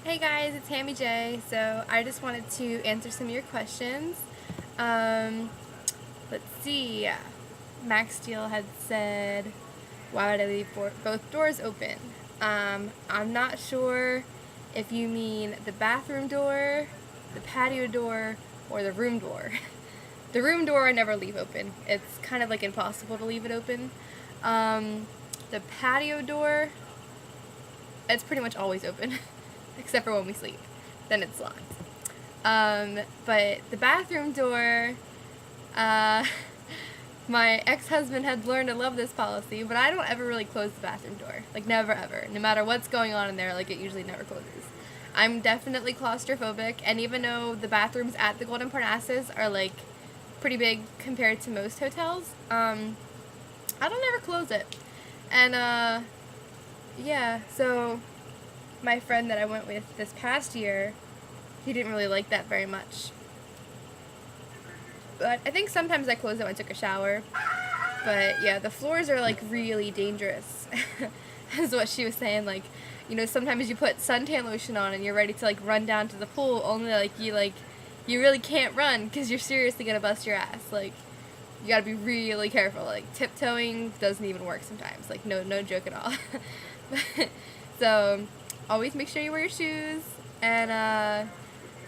Hey guys, it's Hammy J. So I just wanted to answer some of your questions. Let's see. MaxSteel had said, why would I leave both doors open? I'm not sure if you mean the bathroom door, the patio door, or the room door. The room door I never leave open. It's kind of like impossible to leave it open. The patio door, it's pretty much always open. Except for when we sleep. Then it's locked. But the bathroom door, my ex-husband had learned to love this policy, but I don't ever really close the bathroom door. Like, never ever. No matter what's going on in there, like, it usually never closes. I'm definitely claustrophobic, and even though the bathrooms at the Golden Parnassus are, like, pretty big compared to most hotels, I don't ever close it. And, yeah, so my friend that I went with this past year, he didn't really like that very much. But I think sometimes I closed it when I took a shower. But yeah, the floors are like really dangerous. Is what she was saying. Like, you know, sometimes you put suntan lotion on and you're ready to like run down to the pool, only you really can't run because you're seriously gonna bust your ass. Like, you gotta be really careful. Like, tiptoeing doesn't even work sometimes. Like, no joke at all. So always make sure you wear your shoes, and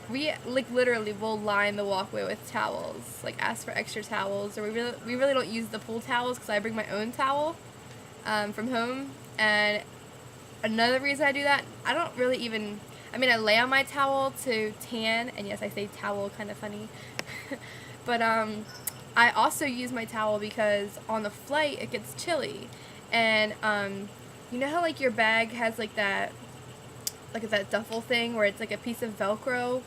we like literally will line the walkway with towels, like ask for extra towels, or we really don't use the pool towels because I bring my own towel from home. And another reason I do that, I don't really even, I mean, I lay on my towel to tan, and yes, I say towel kind of funny, but I also use my towel because on the flight it gets chilly, and you know how like your bag has like that duffel thing where it's like a piece of Velcro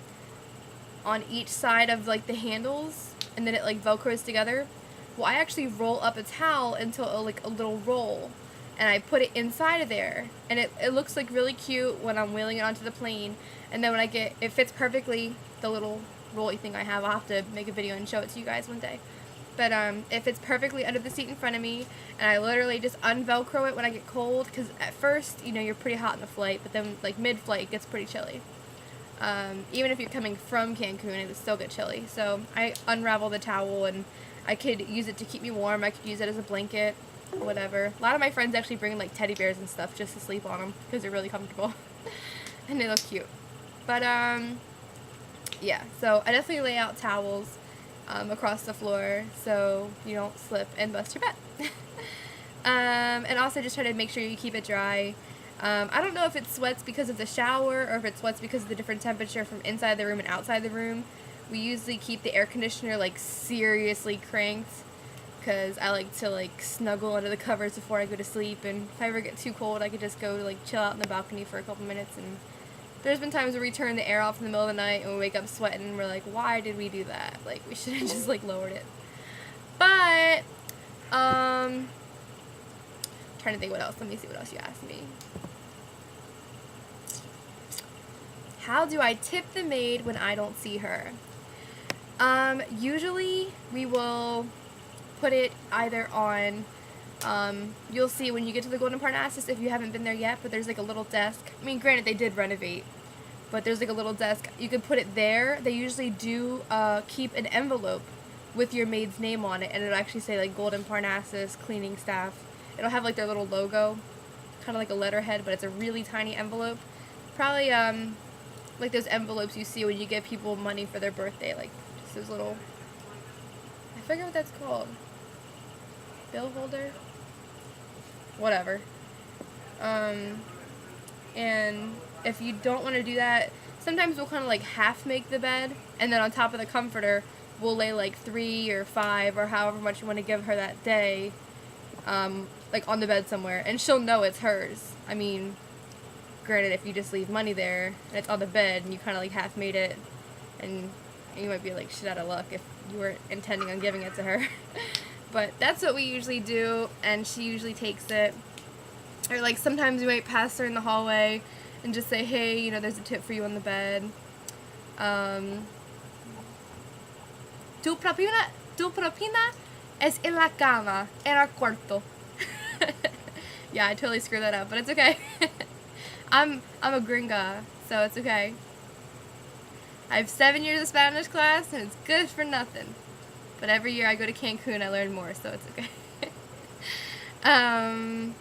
on each side of like the handles, and then it like Velcros together? Well, I actually roll up a towel into a little roll, and I put it inside of there, and it looks like really cute when I'm wheeling it onto the plane. And then when it fits perfectly, the little rolly thing I have. I'll have to make a video and show it to you guys one day. But it fits perfectly under the seat in front of me, and I literally just unvelcro it when I get cold, because at first, you know, you're pretty hot in the flight, but then like mid-flight it gets pretty chilly. Even if you're coming from Cancun, it would still get chilly. So I unravel the towel, and I could use it to keep me warm. I could use it as a blanket, or whatever. A lot of my friends actually bring like teddy bears and stuff just to sleep on them because they're really comfortable and they look cute. But yeah, so I definitely lay out towels across the floor so you don't slip and bust your butt. And also just try to make sure you keep it dry. I don't know if it sweats because of the shower or if it sweats because of the different temperature from inside the room and outside the room. We usually keep the air conditioner like seriously cranked because I like to like snuggle under the covers before I go to sleep, and if I ever get too cold I could just go like chill out in the balcony for a couple minutes. And there's been times where we turn the air off in the middle of the night and we wake up sweating and we're like, why did we do that? Like, we should have just like lowered it. But trying to think what else. Let me see what else you asked me. How do I tip the maid when I don't see her? Usually we will put it either on, you'll see when you get to the Golden Parnassus, if you haven't been there yet, but there's like a little desk. I mean, granted, they did renovate, but there's like a little desk. You can put it there. They usually do keep an envelope with your maid's name on it, and it'll actually say like Golden Parnassus cleaning staff. It'll have like their little logo, kind of like a letterhead, but it's a really tiny envelope. Probably like those envelopes you see when you give people money for their birthday, like just those little, I forget what that's called, bill holder, whatever. And if you don't want to do that, sometimes we'll kind of like half make the bed, and then on top of the comforter we'll lay like 3 or 5 or however much you want to give her that day, like on the bed somewhere, and she'll know it's hers. I mean, granted, if you just leave money there and it's on the bed and you kind of like half made it, and you might be like shit out of luck if you were intending on giving it to her. But that's what we usually do, and she usually takes it. Or like sometimes we might pass her in the hallway and just say, hey, you know, there's a tip for you on the bed. Tu propina es en la cama, en el cuarto. Yeah, I totally screwed that up, but it's okay. I'm a gringa, so it's okay. I have 7 years of Spanish class, and it's good for nothing. But every year I go to Cancun, I learn more, so it's okay. Trying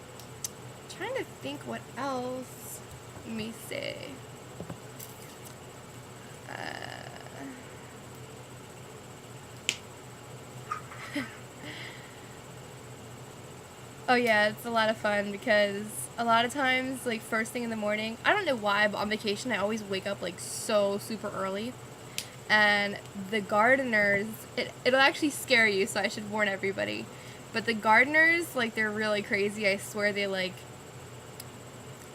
to think what else. Let me see. Oh yeah, it's a lot of fun because a lot of times, like first thing in the morning, I don't know why, but on vacation I always wake up like so super early. And the gardeners, it'll actually scare you, so I should warn everybody. But the gardeners, like, they're really crazy. I swear they, like,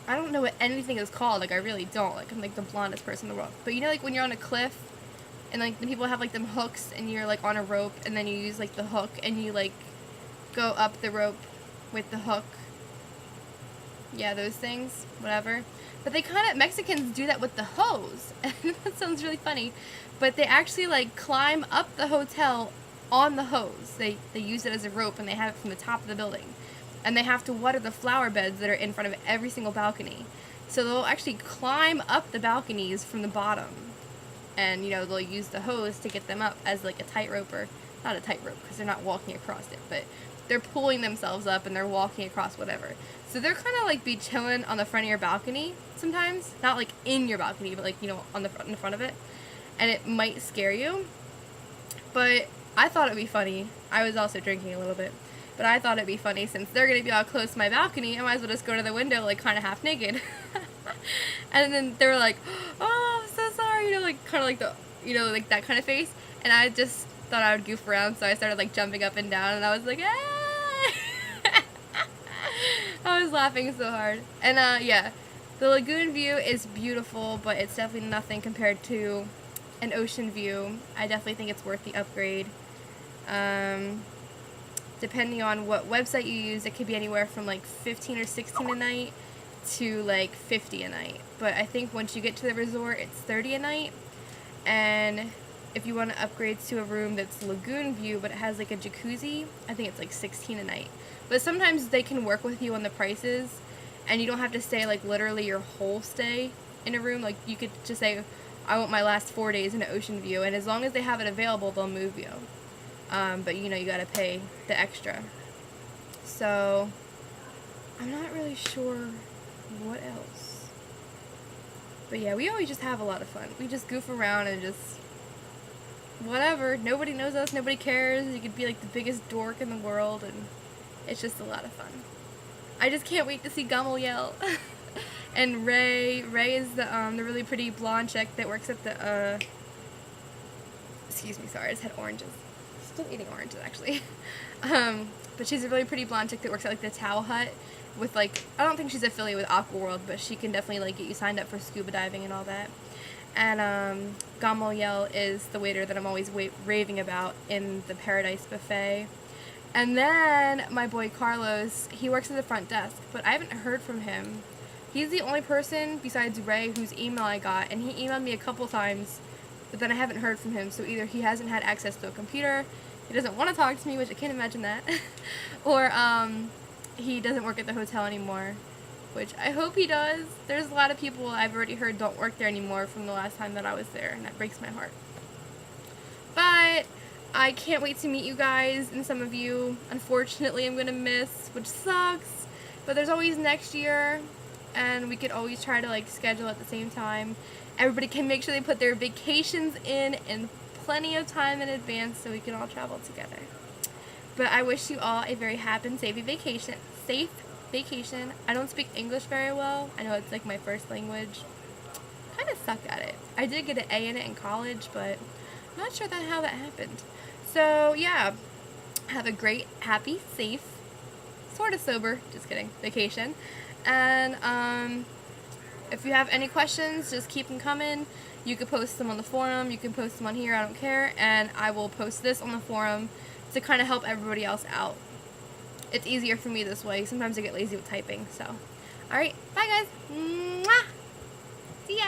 I don't know what anything is called. Like, I really don't. Like, I'm, like, the blondest person in the world. But you know, like, when you're on a cliff, and, like, the people have, like, them hooks, and you're, like, on a rope, and then you use, like, the hook, and you, like, go up the rope with the hook. Yeah, those things. Whatever. But they kind of, Mexicans do that with the hose. And that sounds really funny. But they actually, like, climb up the hotel on the hose. They use it as a rope, and they have it from the top of the building. And they have to water the flower beds that are in front of every single balcony. So they'll actually climb up the balconies from the bottom. And, you know, they'll use the hose to get them up as, like, a tightrope, or not a tightrope, because they're not walking across it, but they're pulling themselves up, and they're walking across whatever. So they're kind of, like, be chilling on the front of your balcony sometimes. Not, like, in your balcony, but, like, you know, in the front of it. And it might scare you, but I thought it'd be funny. I was also drinking a little bit, but I thought it'd be funny since they're gonna be all close to my balcony. I might as well just go to the window, like, kind of half naked. And then they were like, "Oh, I'm so sorry," you know, like, kind of like the, you know, like that kind of face. And I just thought I would goof around, so I started, like, jumping up and down, and I was like, "Ah!" I was laughing so hard. And yeah, the lagoon view is beautiful, but it's definitely nothing compared to an ocean view. I definitely think it's worth the upgrade. Depending on what website you use, it could be anywhere from like 15 or 16 a night to like 50 a night. But I think once you get to the resort, it's 30 a night. And if you want to upgrade to a room that's lagoon view, but it has like a jacuzzi, I think it's like 16 a night. But sometimes they can work with you on the prices, and you don't have to stay like literally your whole stay in a room. Like you could just say, I want my last 4 days in an ocean view, and as long as they have it available, they'll move you. But you know, you gotta pay the extra. So, I'm not really sure what else. But yeah, we always just have a lot of fun. We just goof around and just, whatever. Nobody knows us, nobody cares. You could be like the biggest dork in the world, and it's just a lot of fun. I just can't wait to see Gamaliel. And Ray is the really pretty blonde chick that works at the, excuse me, sorry, I just had oranges. Still eating oranges, actually. But she's a really pretty blonde chick that works at, like, the Towel Hut with, like, I don't think she's affiliated with Aqua World, but she can definitely, like, get you signed up for scuba diving and all that. And, Gamaliel is the waiter that I'm always raving about in the Paradise Buffet. And then my boy Carlos, he works at the front desk, but I haven't heard from him. He's the only person besides Ray whose email I got, and he emailed me a couple times, but then I haven't heard from him. So either he hasn't had access to a computer, he doesn't want to talk to me, which I can't imagine that, or he doesn't work at the hotel anymore, which I hope he does. There's a lot of people I've already heard don't work there anymore from the last time that I was there, and that breaks my heart. But I can't wait to meet you guys, and some of you, unfortunately, I'm going to miss, which sucks, but there's always next year, and we could always try to, like, schedule at the same time. Everybody can make sure they put their vacations in plenty of time in advance so we can all travel together. But I wish you all a very happy and safe vacation. I don't speak English very well. I know it's, like, my first language. Kind of suck at it. I did get an A in it in college, but I'm not sure how that happened. So, yeah. Have a great, happy, safe, sort of sober, just kidding, vacation. And, if you have any questions, just keep them coming. You can post them on the forum, you can post them on here, I don't care, and I will post this on the forum to kind of help everybody else out. It's easier for me this way. Sometimes I get lazy with typing, so. Alright, bye guys. Mwah! See ya!